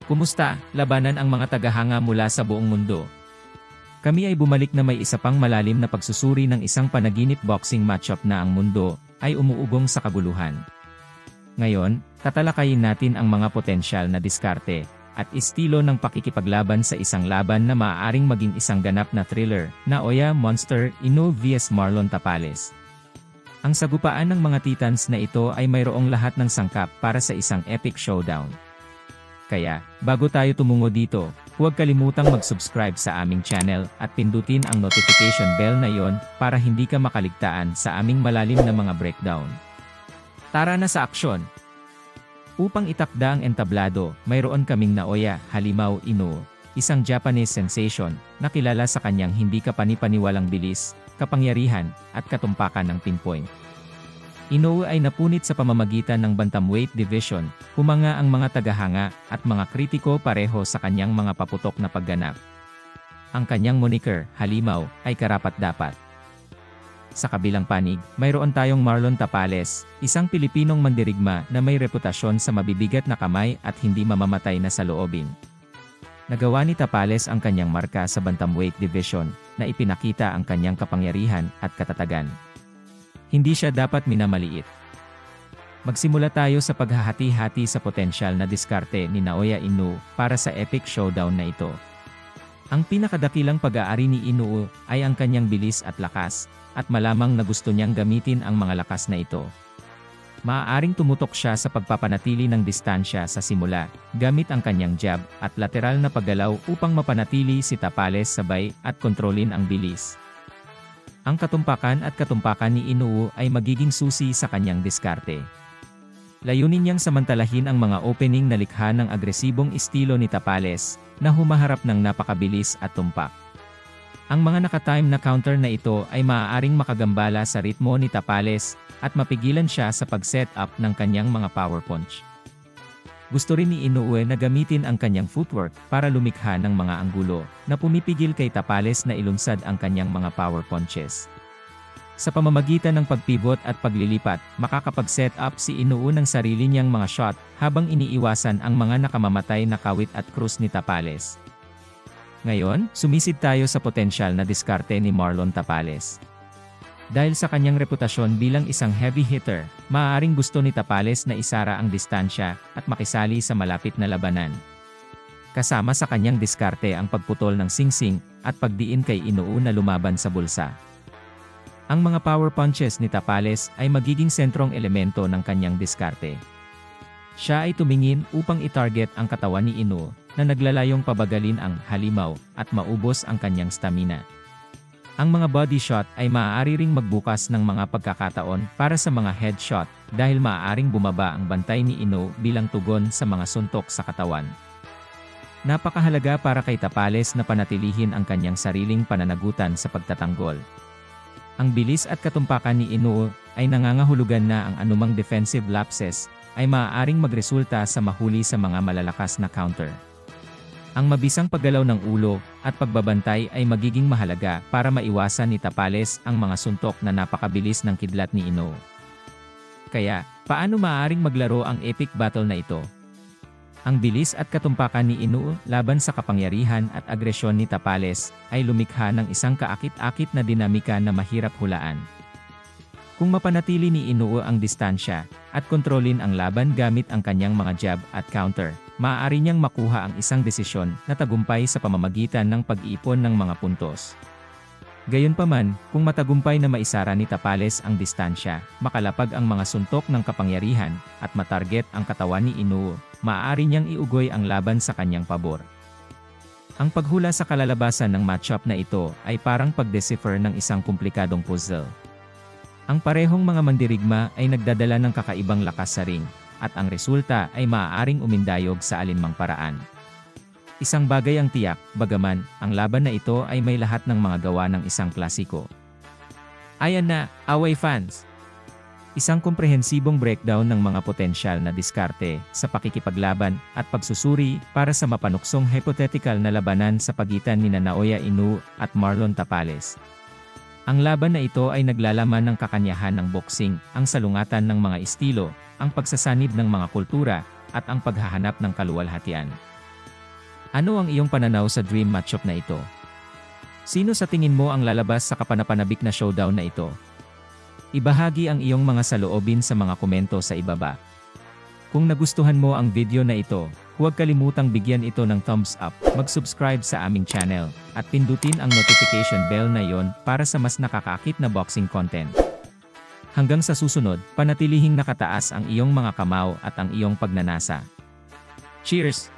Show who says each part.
Speaker 1: Kumusta, labanan ang mga tagahanga mula sa buong mundo? Kami ay bumalik na may isa pang malalim na pagsusuri ng isang panaginip boxing matchup na ang mundo ay umuugong sa kaguluhan. Ngayon, tatalakayin natin ang mga potensyal na diskarte at estilo ng pakikipaglaban sa isang laban na maaaring maging isang ganap na thriller na Naoya Monster Inoue vs Marlon Tapales. Ang sagupaan ng mga titans na ito ay mayroong lahat ng sangkap para sa isang epic showdown. Kaya, bago tayo tumungo dito, huwag kalimutang mag-subscribe sa aming channel at pindutin ang notification bell na iyon para hindi ka makaligtaan sa aming malalim na mga breakdown. Tara na sa aksyon! Upang itakda ang entablado, mayroon kaming Naoya Halimao Inoue, isang Japanese sensation na kilala sa kanyang hindi kapani-paniwalang bilis, kapangyarihan, at katumpakan ng pinpoint. Inoue ay napunit sa pamamagitan ng bantamweight division, humanga ang mga tagahanga at mga kritiko pareho sa kanyang mga paputok na pagganap. Ang kanyang moniker, Halimao, ay karapat-dapat. Sa kabilang panig, mayroon tayong Marlon Tapales, isang Pilipinong mandirigma na may reputasyon sa mabibigat na kamay at hindi mamamatay na saloobin. Nagawa ni Tapales ang kanyang marka sa bantamweight division, na ipinakita ang kanyang kapangyarihan at katatagan. Hindi siya dapat minamaliit. Magsimula tayo sa paghahati-hati sa potensyal na diskarte ni Naoya Inoue para sa epic showdown na ito. Ang pinakadakilang pag-aari ni Inoue ay ang kanyang bilis at lakas, at malamang na gusto niyang gamitin ang mga lakas na ito. Maaaring tumutok siya sa pagpapanatili ng distansya sa simula, gamit ang kanyang jab at lateral na paggalaw upang mapanatili si Tapales sabay at kontrolin ang bilis. Ang katumpakan ni Inoue ay magiging susi sa kanyang diskarte. Layunin niyang samantalahin ang mga opening na likha ng agresibong estilo ni Tapales, na humaharap ng napakabilis at tumpak. Ang mga nakatime na counter na ito ay maaaring makagambala sa ritmo ni Tapales, at mapigilan siya sa pag-set up ng kanyang mga power punch. Gusto rin ni Inoue na gamitin ang kanyang footwork para lumikha ng mga anggulo na pumipigil kay Tapales na ilunsad ang kanyang mga power punches. Sa pamamagitan ng pagpivot at paglilipat, makakapag-set up si Inoue ng sarili niyang mga shot habang iniiwasan ang mga nakamamatay na kawit at krus ni Tapales. Ngayon, sumisid tayo sa potensyal na diskarte ni Marlon Tapales. Dahil sa kanyang reputasyon bilang isang heavy hitter, maaaring gusto ni Tapales na isara ang distansya at makisali sa malapit na labanan. Kasama sa kanyang diskarte ang pagputol ng singsing at pagdiin kay Inoue na lumaban sa bulsa. Ang mga power punches ni Tapales ay magiging sentrong elemento ng kanyang diskarte. Siya ay tumingin upang itarget ang katawan ni Inoue na naglalayong pabagalin ang Halimao at maubos ang kanyang stamina. Ang mga body shot ay maaari ring magbukas ng mga pagkakataon para sa mga headshot dahil maaaring bumaba ang bantay ni Inoue bilang tugon sa mga suntok sa katawan. Napakahalaga para kay Tapales na panatilihin ang kanyang sariling pananagutan sa pagtatanggol. Ang bilis at katumpakan ni Inoue ay nangangahulugan na ang anumang defensive lapses ay maaaring magresulta sa mahuli sa mga malalakas na counter. Ang mabisang paggalaw ng ulo at pagbabantay ay magiging mahalaga para maiwasan ni Tapales ang mga suntok na napakabilis ng kidlat ni Inoue. Kaya, paano maaaring maglaro ang epic battle na ito? Ang bilis at katumpakan ni Inoue laban sa kapangyarihan at agresyon ni Tapales ay lumikha ng isang kaakit-akit na dinamika na mahirap hulaan. Kung mapanatili ni Inoue ang distansya at kontrolin ang laban gamit ang kanyang mga jab at counter, maaari niyang makuha ang isang desisyon na tagumpay sa pamamagitan ng pag-iipon ng mga puntos. Gayunpaman, kung matagumpay na maisara ni Tapales ang distansya, makalapag ang mga suntok ng kapangyarihan, at matarget ang katawan ni Inoue, maaari niyang iugoy ang laban sa kanyang pabor. Ang paghula sa kalalabasan ng matchup na ito ay parang pag-decipher ng isang komplikadong puzzle. Ang parehong mga mandirigma ay nagdadala ng kakaibang lakas sa ring, at ang resulta ay maaaring umindayog sa alinmang paraan. Isang bagay ang tiyak, bagaman, ang laban na ito ay may lahat ng mga gawa ng isang klasiko. Ayan na, away fans! Isang komprehensibong breakdown ng mga potensyal na diskarte sa pakikipaglaban at pagsusuri para sa mapanuksong hypothetical na labanan sa pagitan ni Naoya Inoue at Marlon Tapales. Ang laban na ito ay naglalaman ng kakanyahan ng boxing, ang salungatan ng mga estilo, ang pagsasanib ng mga kultura, at ang paghahanap ng kaluwalhatian. Ano ang iyong pananaw sa dream matchup na ito? Sino sa tingin mo ang lalabas sa kapanapanabik na showdown na ito? Ibahagi ang iyong mga saloobin sa mga komento sa ibaba. Kung nagustuhan mo ang video na ito, huwag kalimutang bigyan ito ng thumbs up, mag-subscribe sa aming channel, at pindutin ang notification bell na iyon para sa mas nakakaakit na boxing content. Hanggang sa susunod, panatilihing nakataas ang iyong mga kamao at ang iyong pagnanasa. Cheers!